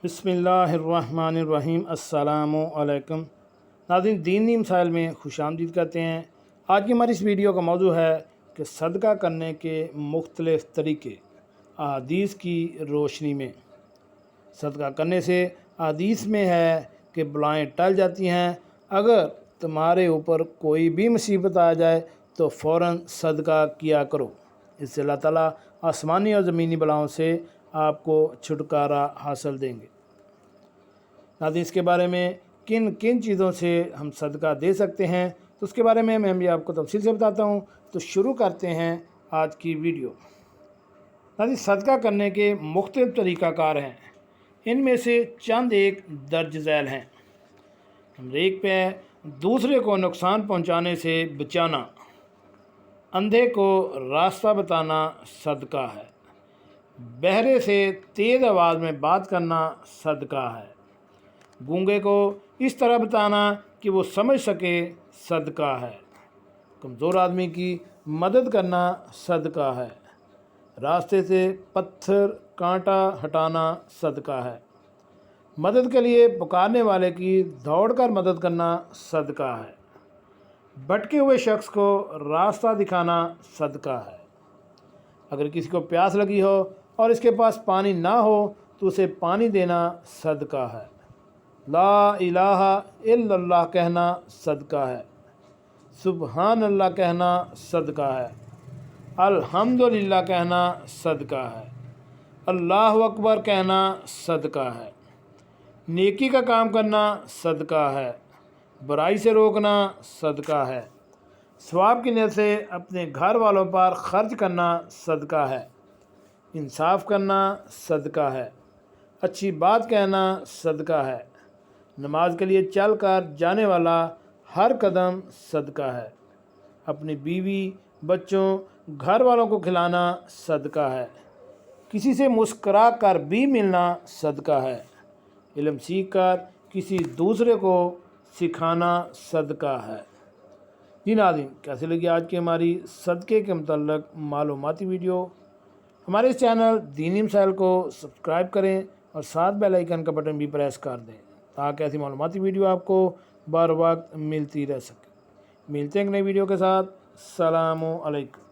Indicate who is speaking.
Speaker 1: बिस्मिल्लाहिर्रहमानिर्रहीम। अस्सलामु अलैकुम नाज़रीन, दीनी मसाइल में खुश आमदीद करते हैं। आज की हमारी इस वीडियो का मौजू है कि सदका करने के मुख्तलिफ़ तरीक़े अहादीस की रोशनी में। सदका करने से अहादीस में है कि बलाएँ टल जाती हैं। अगर तुम्हारे ऊपर कोई भी मुसीबत आ जाए तो फ़ौरन सदका किया करो, इससे अल्लाह ताला आसमानी और ज़मीनी बलाओं से आपको छुटकारा हासिल देंगे। नाज़रीन, इसके बारे में किन किन चीज़ों से हम सदका दे सकते हैं तो उसके बारे में मैं भी आपको तफसील से बताता हूँ। तो शुरू करते हैं आज की वीडियो। नाज़रीन, सदका करने के मुख्तलिफ़ तरीक़ाकार हैं, इनमें से चंद एक दर्ज झैल हैं। नंबर 1 पे दूसरे को नुकसान पहुँचाने से बचाना। अंधे को रास्ता बताना सदका है। बहरे से तेज़ आवाज़ में बात करना सदका है। गूंगे को इस तरह बताना कि वो समझ सके सदका है। कमज़ोर आदमी की मदद करना सदका है। रास्ते से पत्थर कांटा हटाना सदका है। मदद के लिए पुकारने वाले की दौड़कर मदद करना सदका है। भटके हुए शख्स को रास्ता दिखाना सदका है। अगर किसी को प्यास लगी हो और इसके पास पानी ना हो तो उसे पानी देना सदका है। ला इलाहा इल्लल्लाह कहना सदका है। सुबहान अल्लाह कहना सदका है। अल्हम्दुलिल्लाह कहना सदका है। अल्लाहु अकबर कहना सदका है। नेकी का काम करना सदका है। बुराई से रोकना सदका है। सवाब की नीयत से अपने घर वालों पर खर्च करना सदका है। इंसाफ करना सदका है। अच्छी बात कहना सदका है। नमाज के लिए चल कर जाने वाला हर कदम सदका है। अपनी बीवी, बच्चों, घर वालों को खिलाना सदका है। किसी से मुस्करा कर भी मिलना सदका है। इल्म सीख कर किसी दूसरे को सिखाना सदका है। जी नाज़रीन, कैसे लगी आज की हमारी सदक़े के मुतल्लिक़ मालूमाती वीडियो। हमारे इस चैनल दीनी मसाइल को सब्सक्राइब करें और साथ बेल आइकन का बटन भी प्रेस कर दें ताकि ऐसी मालूमाती वीडियो आपको बर वक्त मिलती रह सके। मिलते हैं एक नई वीडियो के साथ। अस्सलामु अलैकुम।